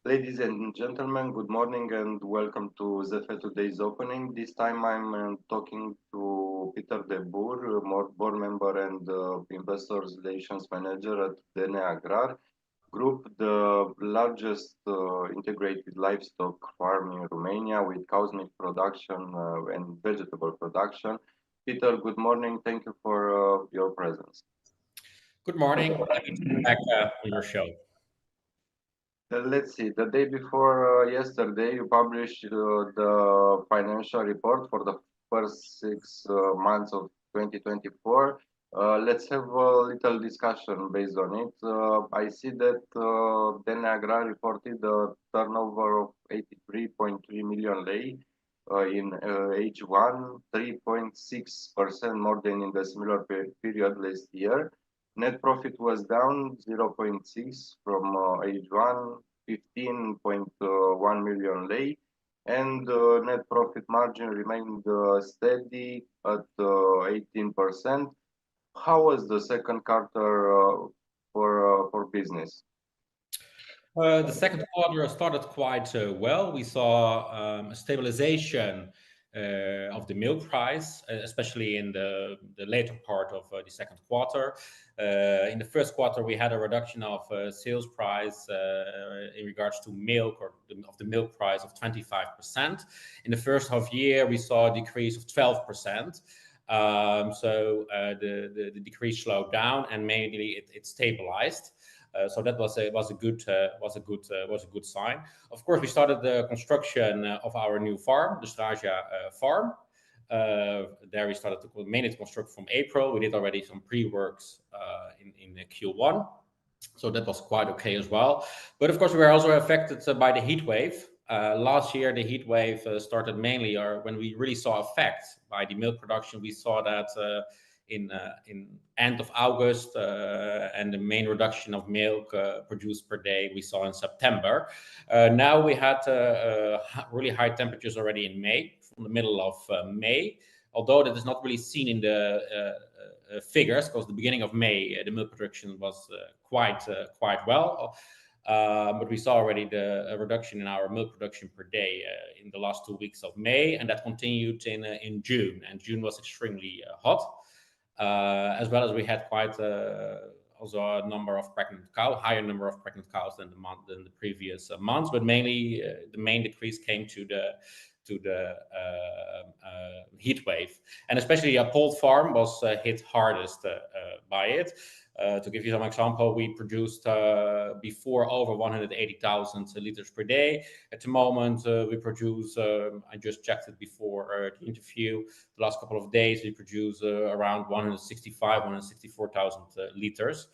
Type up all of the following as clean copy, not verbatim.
Ladies and gentlemen, good morning and welcome to ZF Today's opening. This time I'm talking to Peter De Boer, board member and investor relations manager at AGRAR Group, the largest integrated livestock farm in Romania with cow's milk production and vegetable production. Peter, good morning. Thank you for your presence. Good morning. Happy to be back on your show. Let's see, the day before yesterday, you published the financial report for the first 6 months of 2024. Let's have a little discussion based on it. I see that Agrar reported a turnover of 83.3 million lei in H1, 3.6% more than in the similar period last year. Net profit was down 0.6 from H1, 15.1 million lei, and net profit margin remained steady at 18%. How was the second quarter for business? The second quarter started quite well. We saw a stabilization of the milk price, especially in the later part of the second quarter. In the first quarter, we had a reduction of sales price in regards to milk of the milk price of 25%. In the first half year, we saw a decrease of 12%. So the decrease slowed down and mainly it stabilized. So that was a good sign. Of course, we started the construction of our new farm, the Deschiderea farm. There we started to mainly construct from April. We did already some pre-works in Q1, so that was quite okay as well. But of course, we were also affected by the heat wave. Last year, the heat wave started mainly, or when we really saw effect by the milk production, we saw that in end of August, and the main reduction of milk produced per day we saw in September. Now we had really high temperatures already in May, from the middle of May, although that is not really seen in the figures, because the beginning of May the milk production was quite well. But we saw already a reduction in our milk production per day in the last 2 weeks of May, and that continued in June. And June was extremely hot, as well as we had quite also a number of pregnant cows, higher number of pregnant cows than the previous months. But mainly the main decrease came to the heat wave, and especially a poult farm was hit hardest by it. To give you some example, we produced before over 180,000 liters per day. At the moment, we produce, I just checked it before the interview, the last couple of days, we produce around 164,000 liters.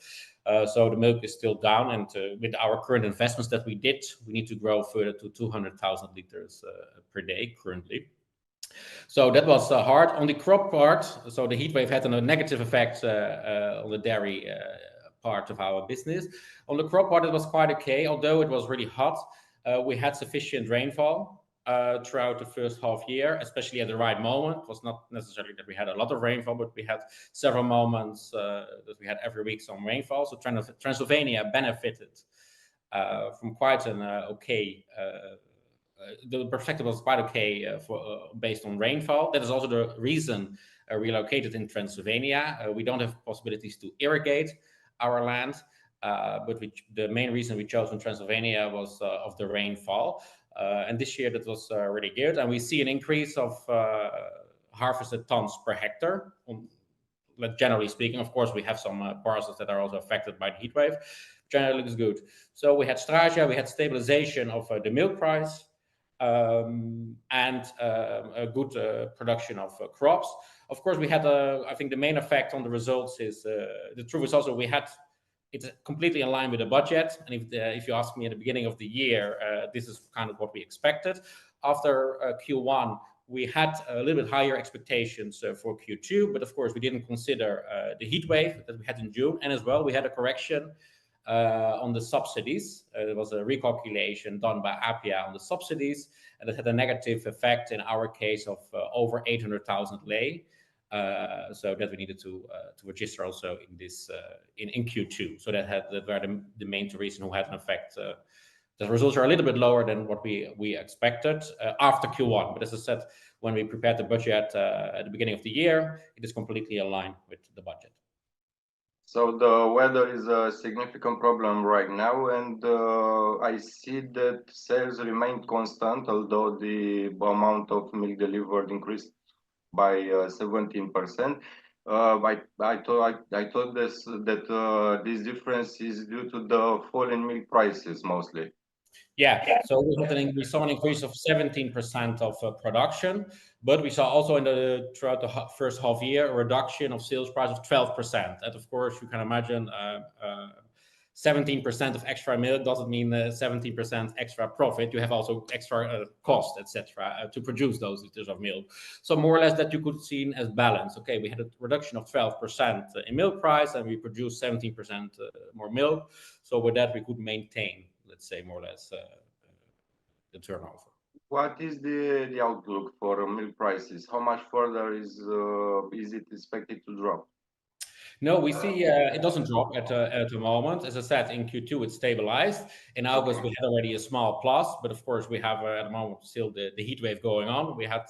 So the milk is still down, and with our current investments that we did, we need to grow further to 200,000 liters per day currently. So that was hard. On the crop part, so the heat wave had a negative effect on the dairy part of our business. On the crop part, it was quite okay, although it was really hot. We had sufficient rainfall throughout the first half year, especially at the right moment. It was not necessarily that we had a lot of rainfall, but we had several moments that we had every week some rainfall. So Transylvania benefited from quite an okay the perspective was quite okay based on rainfall. That is also the reason we located in Transylvania. We don't have possibilities to irrigate our land, but the main reason we chose in Transylvania was of the rainfall. And this year that was really good, and we see an increase of harvested tons per hectare. Generally speaking, of course, we have some parcels that are also affected by the heat wave. Generally looks good. So we had Deschiderea, we had stabilization of the milk price, and a good production of crops. Of course, we had I think the main effect on the results is the truth is also it's completely in line with the budget. And if you ask me at the beginning of the year, this is kind of what we expected. After Q1, we had a little bit higher expectations for Q2, but of course we didn't consider the heat wave that we had in June, and as well we had a correction on the subsidies. There was a recalculation done by APIA on the subsidies, and it had a negative effect in our case of over 800,000 lei. So that we needed to register also in this in Q2. So that were the main two reasons who had an effect The results are a little bit lower than what we expected after Q1. But as I said, when we prepared the budget at the beginning of the year, it is completely aligned with the budget. So the weather is a significant problem right now, and I see that sales remain constant, although the amount of milk delivered increased by 17%. I thought that this difference is due to the fall in milk prices mostly. Yeah, so we saw an increase of 17% of production, but we saw also throughout the first half year a reduction of sales price of 12%. And of course, you can imagine 17% of extra milk doesn't mean 17% extra profit. You have also extra cost, etc., to produce those liters of milk. So more or less that you could see as balance. Okay, we had a reduction of 12% in milk price, and we produced 17% more milk. So with that, we could maintain, let's say, more or less the turnover. What is the outlook for milk prices? How much further is it expected to drop? No, we see it doesn't drop at the moment. As I said, in Q2 it stabilized. In August we had already a small plus, but of course we have at the moment still the heat wave going on. We had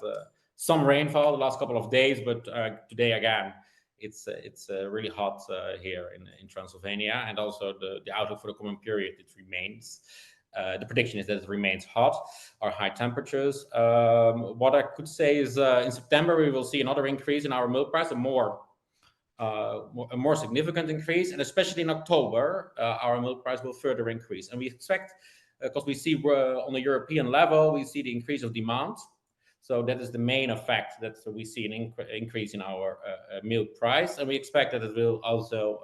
some rainfall the last couple of days, but today again it's really hot here in Transylvania, and also the outlook for the coming period, it remains. The prediction is that it remains hot or high temperatures. What I could say is in September we will see another increase in our milk price, a more significant increase, and especially in October our milk price will further increase. And we expect, because we see on the European level, we see the increase of demand. So that is the main effect, that we see an increase in our milk price, and we expect that it will also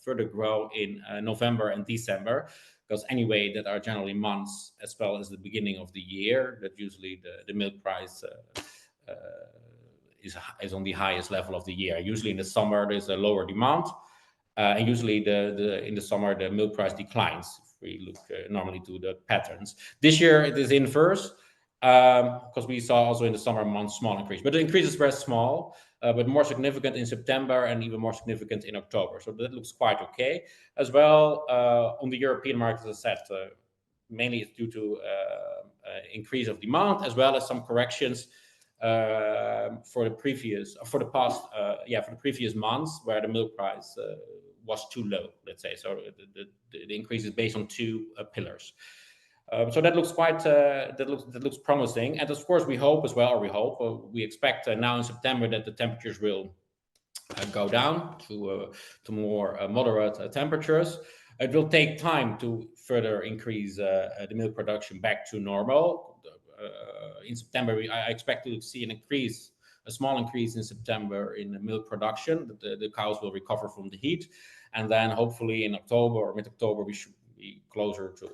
further grow in November and December, because anyway that are generally months as well as the beginning of the year that usually the milk price is on the highest level of the year. Usually in the summer there's a lower demand, and usually in the summer the milk price declines if we look normally to the patterns. This year it is inverse, because we saw also in the summer months small increase, but the increase is very small, but more significant in September and even more significant in October. So that looks quite okay as well. On the European market, as I said, mainly it's due to increase of demand as well as some corrections for the previous months where the milk price was too low, let's say. So the increase is based on two pillars. So that looks quite that looks promising, and of course we hope as well, or we expect now in September that the temperatures will go down to more moderate temperatures. It will take time to further increase the milk production back to normal. In September, I expect to see a small increase in September in the milk production. The cows will recover from the heat, and then hopefully in October or mid-October we should be closer to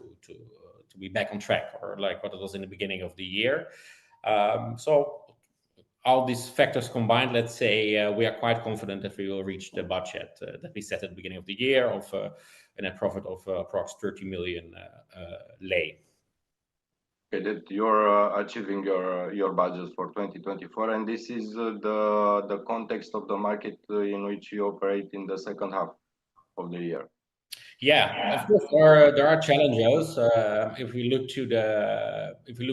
be back on track, or like what it was in the beginning of the year. So all these factors combined, let's say we are quite confident that we will reach the budget that we set at the beginning of the year of a net profit of approximately 30 million lei. Okay, that you're achieving your budget for 2024, and this is the context of the market in which you operate in the second half of the year. Yeah, of course there are challenges. If we look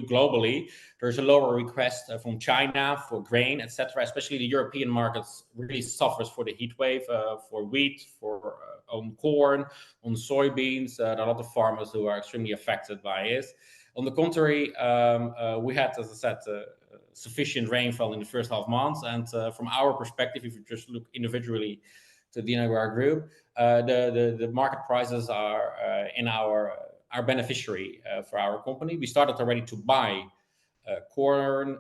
globally, there's a lower request from China for grain, etc. Especially the European markets really suffers for the heat wave, for wheat, for on corn, on soybeans. There are a lot of farmers who are extremely affected by it. On the contrary, we had, as I said, sufficient rainfall in the first half months, and from our perspective, if you just look individually to the AGRAR Group, the market prices are our beneficiary for our company. We started already to buy corn,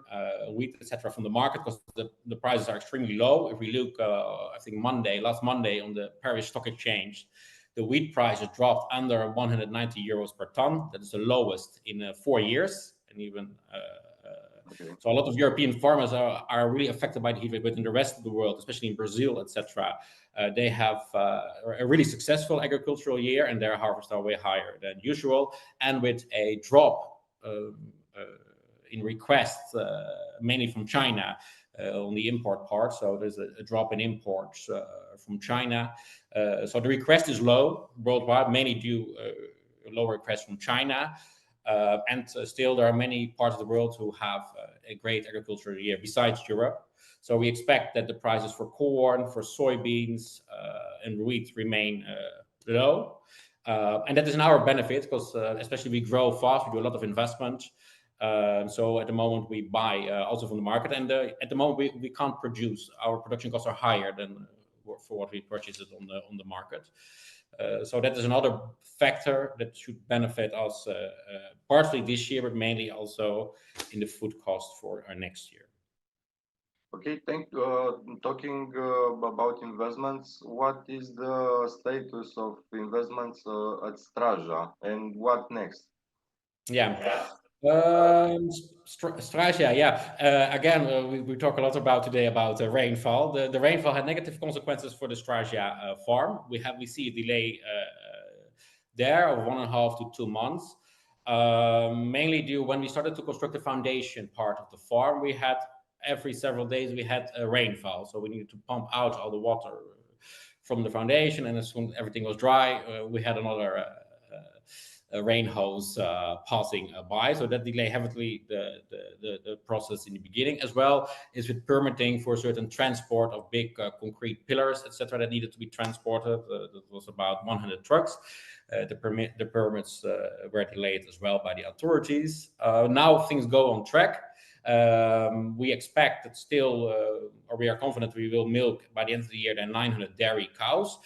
wheat, etc. from the market because the prices are extremely low. If we look, I think last Monday on the Paris Stock Exchange, the wheat price has dropped under 190 euros per ton. That is the lowest in 4 years, and even okay. So a lot of European farmers are really affected by the heat wave, but in the rest of the world, especially in Brazil, etc., they have a really successful agricultural year, and their harvests are way higher than usual. And with a drop in requests, mainly from China, on the import part, so there's a drop in imports from China. So the request is low worldwide, mainly due lower requests from China. And still, there are many parts of the world who have a great agricultural year besides Europe. So we expect that the prices for corn, for soybeans, and wheat remain low. And that is in our benefit because especially we grow fast, we do a lot of investment. So at the moment we buy also from the market, and at the moment we can't produce. Our production costs are higher than for what we purchase it on the market. So that is another factor that should benefit us partly this year, but mainly also in the food cost for our next year. Okay, thank you. Talking about investments, what is the status of investments at Straja, and what next? Yeah. Straja, yeah. Again, we talk a lot about today about rainfall. The rainfall had negative consequences for the Straja farm. We see a delay there of 1.5 to 2 months, mainly due when we started to construct the foundation part of the farm. We had every several days we had a rainfall, so we needed to pump out all the water from the foundation, and as soon as everything was dry, we had another rain hose passing by, so that delay heavily the process in the beginning, as well as with permitting for certain transport of big concrete pillars, etc., that needed to be transported. That was about 100 trucks. The permits were delayed as well by the authorities. Now things go on track. We expect that still, or we are confident we will milk by the end of the year 900 dairy cows.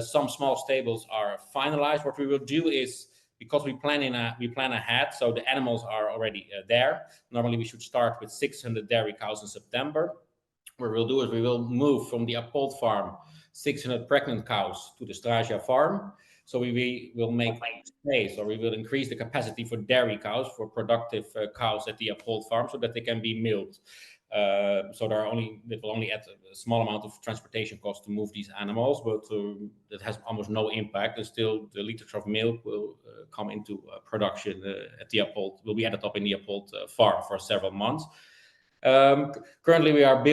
Some small stables are finalized. What we will do is, because we plan ahead, so the animals are already there. Normally we should start with 600 dairy cows in September. What we'll do is we will move from the Appold farm 600 pregnant cows to the Straja farm. So we will make space, or we will increase the capacity for dairy cows, for productive cows at the Appold farm, so that they can be milked. So it will only add a small amount of transportation cost to move these animals, but that has almost no impact. And still, the liters of milk will come into production at the Appold, will be added up in the Appold farm for several months. Currently, we are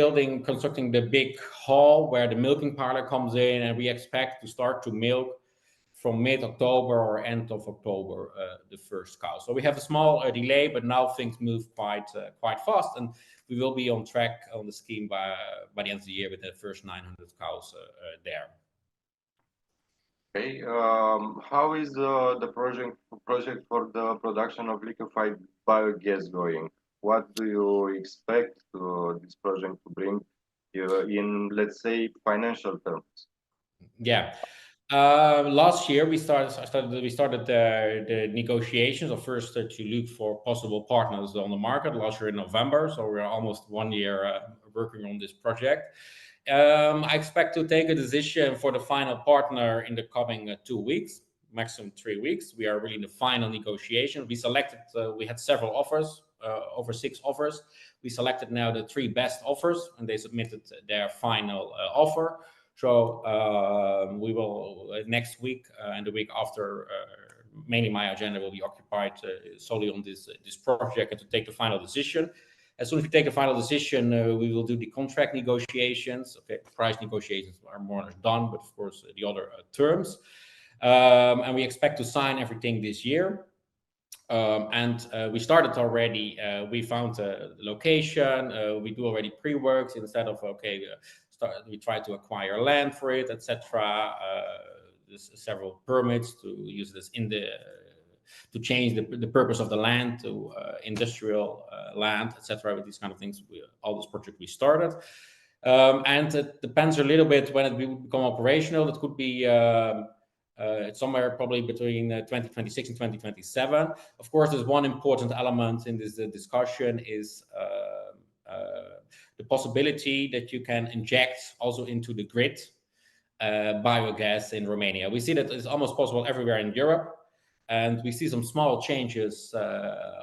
constructing the big hall where the milking parlor comes in, and we expect to start to milk from mid-October or end of October, the first cow. So we have a small delay, but now things move quite fast, and we will be on track on the scheme by the end of the year with the first 900 cows there. Okay. How is the project for the production of liquefied biogas going? What do you expect this project to bring in, let's say, financial terms? Yeah. Last year we started the negotiations of first to look for possible partners on the market last year in November. So we're almost 1 year working on this project. I expect to take a decision for the final partner in the coming 2 weeks, maximum 3 weeks. We are really in the final negotiation. We had several offers, over 6 offers. We selected now the 3 best offers, and they submitted their final offer. So we will next week and the week after, mainly my agenda will be occupied solely on this project and to take the final decision. As soon as we take a final decision, we will do the contract negotiations. Okay, price negotiations are more or less done, but of course the other terms. And we expect to sign everything this year. And we started already. We found the location. We do already pre-works instead of we try to acquire land for it, etc. There's several permits to use this to change the purpose of the land to industrial land, etc. With these kind of things, all this project we started, and it depends a little bit when it will become operational. It could be somewhere probably between 2026 and 2027. Of course, there's one important element in this discussion is the possibility that you can inject also into the grid biogas in Romania. We see that it's almost possible everywhere in Europe, and we see some small changes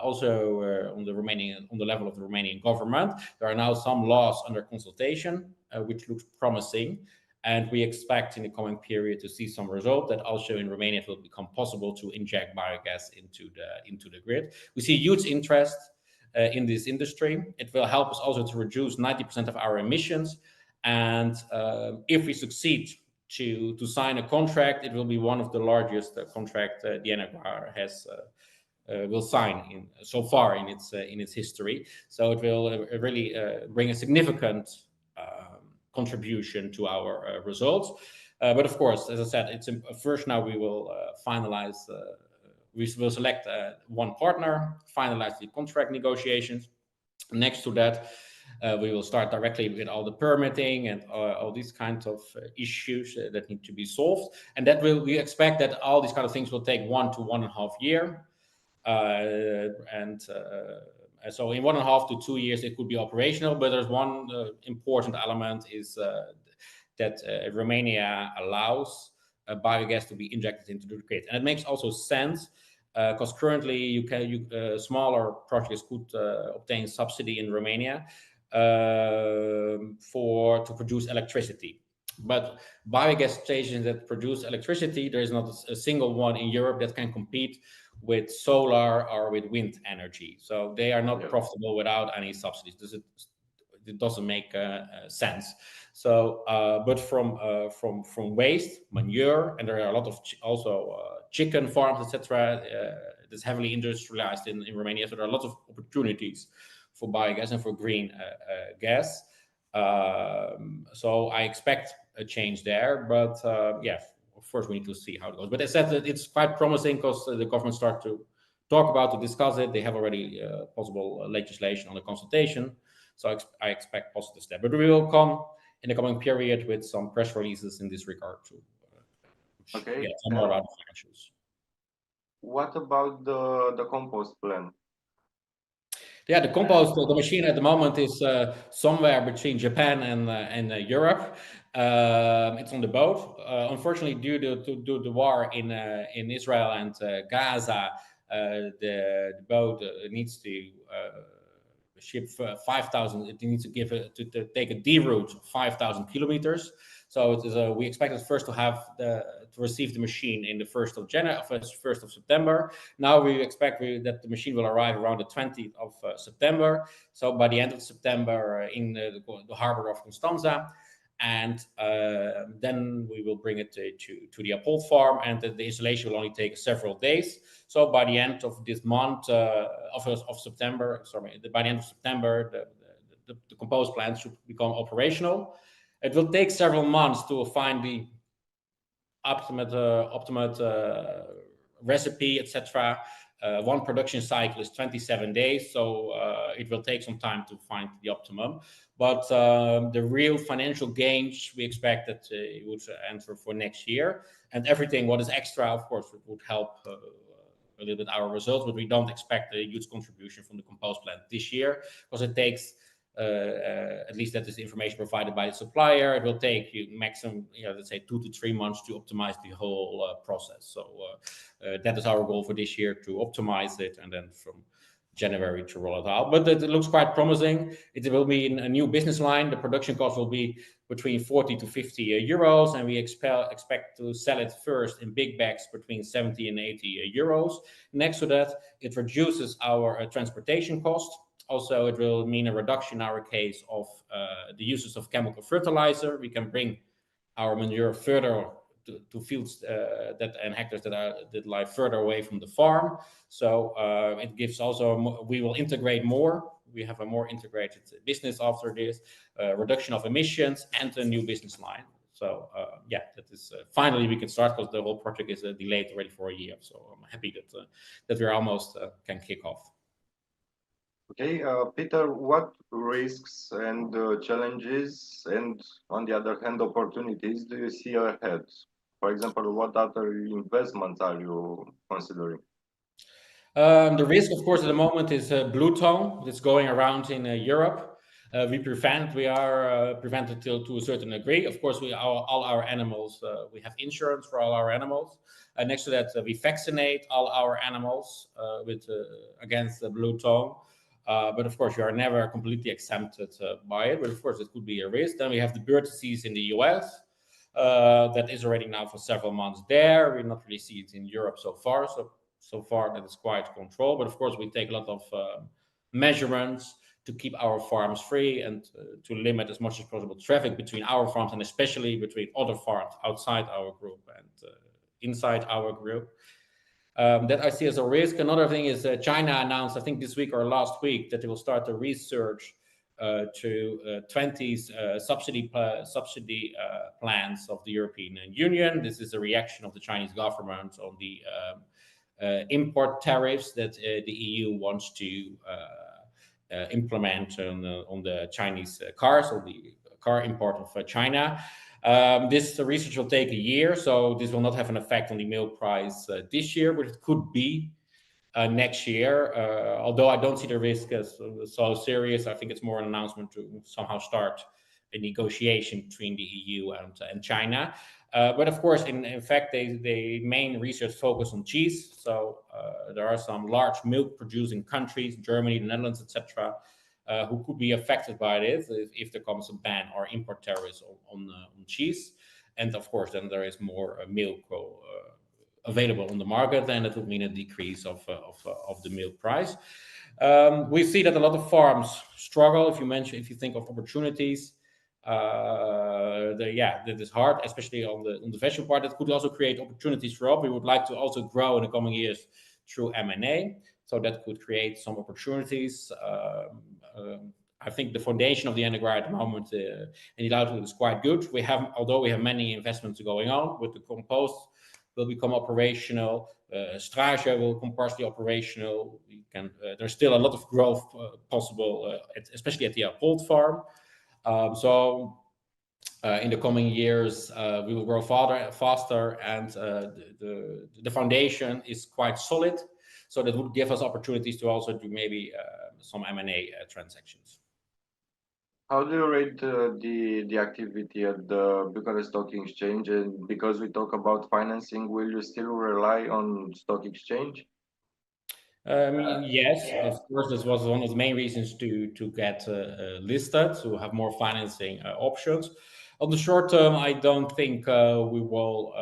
also on the level of the Romanian government. There are now some laws under consultation, which looks promising, and we expect in the coming period to see some result that also in Romania it will become possible to inject biogas into the grid. We see huge interest in this industry. It will help us also to reduce 90% of our emissions. And if we succeed to sign a contract. It will be one of the largest contract the AGRAR has will sign so far in its history. So it will really bring a significant contribution to our results. But of course, as I said, it's first now we will finalize. We will select one partner, finalize the contract negotiations. Next to that, we will start directly with all the permitting and all these kinds of issues that need to be solved. And that we expect that all these kind of things will take 1 to 1.5 years. So in 1.5 to 2 years, it could be operational. But there's one important element is that Romania allows biogas to be injected into the grid. And it makes also sense because currently smaller projects could obtain subsidy in Romania to produce electricity. But biogas stations that produce electricity, there is not a single one in Europe that can compete with solar or with wind energy. So they are not profitable without any subsidies. It doesn't make sense. So, but from waste, manure, and there are a lot of chicken farms, etc. That's heavily industrialized in Romania. So there are lots of opportunities for biogas and for green gas. So I expect a change there, but of course we need to see how it goes. But I said that it's quite promising because the government start to talk to discuss it. They have already possible legislation on the consultation. So I expect positive step. But we will come in the coming period with some press releases in this regard too. Some more about the financials. What about the compost plant? Yeah, the compost, the machine at the moment is somewhere between Japan and Europe. It's on the boat. Unfortunately, due to the war in Israel and Gaza, the boat needs to ship 5,000. It needs to take a D route of 5,000 kilometers. So it is we expected first to receive the machine in the 1st of January, 1st of September. Now we expect that the machine will arrive around the 20th of September. So by the end of September in the harbor of Constanza. And then we will bring it to the Uphold farm, and the installation will only take several days. So by the end of this month of September, by the end of September, the compost plant should become operational. It will take several months to find the optimate recipe, etc. One production cycle is 27 days, so it will take some time to find the optimum. But the real financial gains, we expect that it would enter for next year. And everything what is extra, of course, would help a little bit our results, but we don't expect a huge contribution from the compost plant this year because it takes, at least that is the information provided by the supplier, it will take you maximum, let's say 2 to 3 months to optimize the whole process. So that is our goal for this year, to optimize it, and then from January to roll it out. But it looks quite promising. It will be in a new business line. The production cost will be between 40 to 50 euros, and we expect to sell it first in big bags between 70 and 80 euros. Next to that, it reduces our transportation cost. Also, it will mean a reduction in our case of the uses of chemical fertilizer. We can bring our manure further to fields and hectares that lie further away from the farm. So it gives also, we will integrate more. We have a more integrated business after this, reduction of emissions, and a new business line. So that is finally we can start, because the whole project is delayed already for a year. So I'm happy that we almost can kick off. Okay, Peter, what risks and challenges, and on the other hand, opportunities do you see ahead? For example, what other investments are you considering? The risk, of course, at the moment is blue tongue that's going around in Europe. We are prevented to a certain degree. Of course, all our animals, we have insurance for all our animals. Next to that, we vaccinate all our animals against the blue tongue. But of course, you are never completely exempted by it. But of course, it could be a risk. Then we have the bird disease in the US. That is already now for several months there. We not really see it in Europe so far. So far, that is quite controlled. But of course, we take a lot of measurements to keep our farms free and to limit as much as possible traffic between our farms and especially between other farms outside our group and inside our group. That I see as a risk. Another thing is China announced, I think this week or last week, that they will start the research to 20 subsidy plans of the European Union. This is a reaction of the Chinese government on the import tariffs that the EU wants to implement on the Chinese cars, or the car import of China. This research will take a year, so this will not have an effect on the milk price this year, but it could be next year. Although I don't see the risk as so serious, I think it's more an announcement to somehow start a negotiation between the EU and China. But of course, in fact, they main research focus on cheese. So there are some large milk producing countries, Germany, the Netherlands, etc., who could be affected by this if there comes a ban or import tariffs on cheese. And of course, then there is more milk available on the market, and it would mean a decrease of the milk price. We see that a lot of farms struggle. If you think of opportunities, that is hard, especially on the vegetable part. It could also create opportunities for us. We would like to also grow in the coming years through M&A, so that could create some opportunities. I think the foundation of the AGRAR at the moment and the outlook is quite good. Although we have many investments going on, with the compost will become operational. Straža will become partially operational. There's still a lot of growth possible, especially at the Polt farm. So in the coming years, we will grow faster, and the foundation is quite solid. So that would give us opportunities to also do maybe some M&A transactions. How do you rate the activity at the Bucharest Stock Exchange? And because we talk about financing, will you still rely on stock exchange? Yes, of course. This was one of the main reasons to get listed, to have more financing options. On the short term, I don't think we will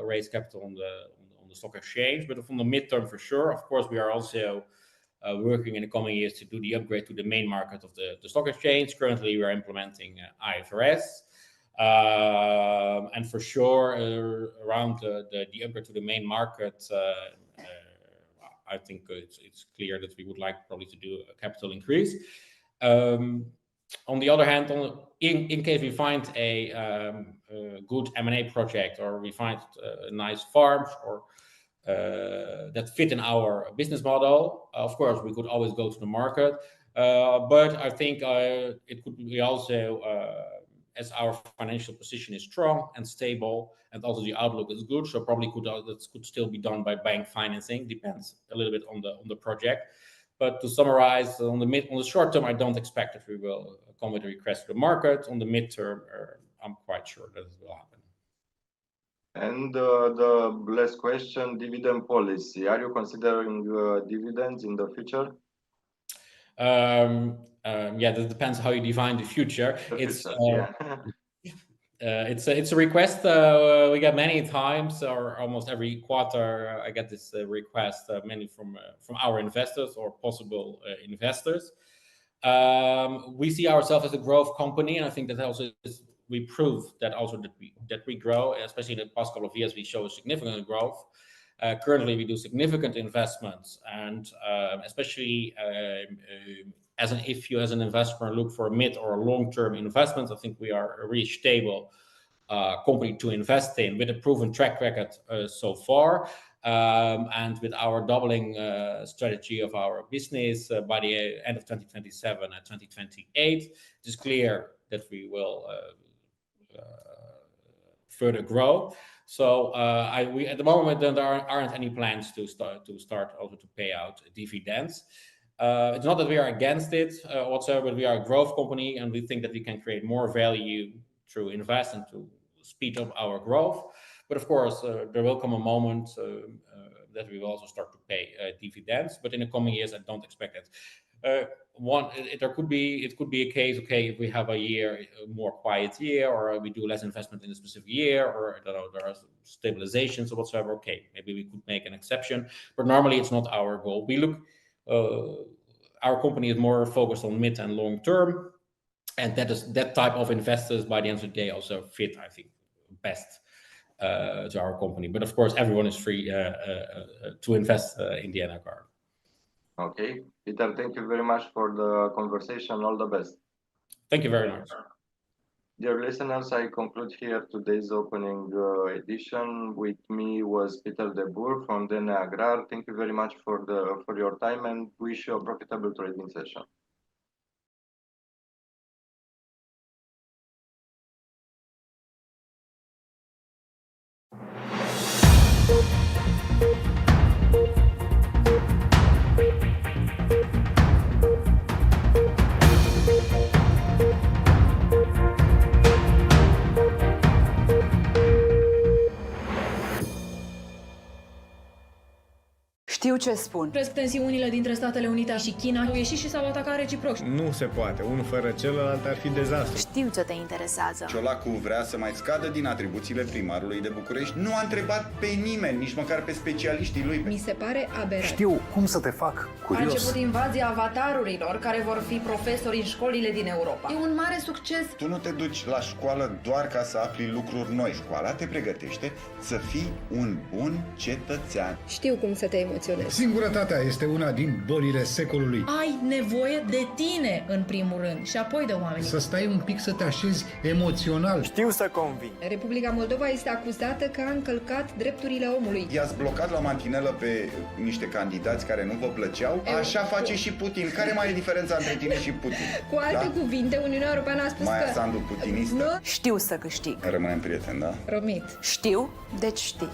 raise capital on the stock exchange, but from the midterm, for sure. Of course, we are also working in the coming years to do the upgrade to the main market of the stock exchange. Currently, we are implementing IFRS. And for sure, around the upgrade to the main market, I think it's clear that we would like probably to do a capital increase. On the other hand, in case we find a good M&A project, or we find nice farms or that fit in our business model, of course, we could always go to the market. But I think it could be also, as our financial position is strong and stable, and also the outlook is good, so probably that could still be done by bank financing. Depends a little bit on the project. But to summarize, on the short term, I don't expect that we will come with a request to the market. On the midterm, I'm quite sure that it will happen. And the last question, dividend policy. Are you considering dividends in the future? That depends how you define the future. It's a request we get many times, or almost every quarter. I get this request, mainly from our investors or possible investors. We see ourselves as a growth company, and I think that also we prove that also that we grow, especially in the past couple of years. We show significant growth. Currently, we do significant investments, and especially if you as an investor look for a mid or long-term investments, I think we are a really stable company to invest in, with a proven track record so far. And with our doubling strategy of our business by the end of 2027 and 2028, it is clear that we will further grow. So we at the moment there aren't any plans to start also to pay out dividends. It's not that we are against it whatsoever, but we are a growth company, and we think that we can create more value through invest and to speed up our growth. But of course, there will come a moment that we will also start to pay dividends. But in the coming years, I don't expect it. It could be a case, okay, if we have a more quiet year, or we do less investment in a specific year, or I don't know, there are stabilizations or whatsoever, okay, maybe we could make an exception. But normally, it's not our goal. We look our company is more focused on mid and long term, and that type of investors by the end of the day also fit, I think, best to our company. But of course, everyone is free to invest in the AGRAR. Okay, Peter, thank you very much for the conversation. All the best. Thank you very much. Dear listeners, I conclude here today's opening edition. With me was Peter De Boer from the AGRAR. Thank you very much for your time and wish you a profitable trading session. Știu ce spun. Cresc tensiunile dintre Statele Unite și China. Au ieșit și s-au atacat reciproc. Nu se poate. Unul fără celălalt ar fi dezastru. Știu ce te interesează. Ciolacu vrea să mai scadă din atribuțiile primarului de București. Nu a întrebat pe nimeni, nici măcar pe specialiștii lui. Mi se pare aberant. Știu cum să te fac curios. A început invazia avatarurilor care vor fi profesori în școlile din Europa. E un mare succes. Tu nu te duci la școală doar ca să afli lucruri noi. Școala te pregătește să fii un bun cetățean. Știu cum să te emoționezi. Singurătatea este una din bolile secolului. Ai nevoie de tine, în primul rând, și apoi de oameni. Să stai un pic să te așezi emoțional. Știu să convin. Republica Moldova este acuzată că a încălcat drepturile omului. I-ați blocat la mantinelă pe niște candidați care nu vă plăceau? Așa face și Putin. Care mai e diferența între tine și Putin? Cu alte cuvinte, Uniunea Europeană a spus Maia că... Sandu putinistă? Știu să câștig. Rămânem prieteni, da? Promit. Știu, deci știi.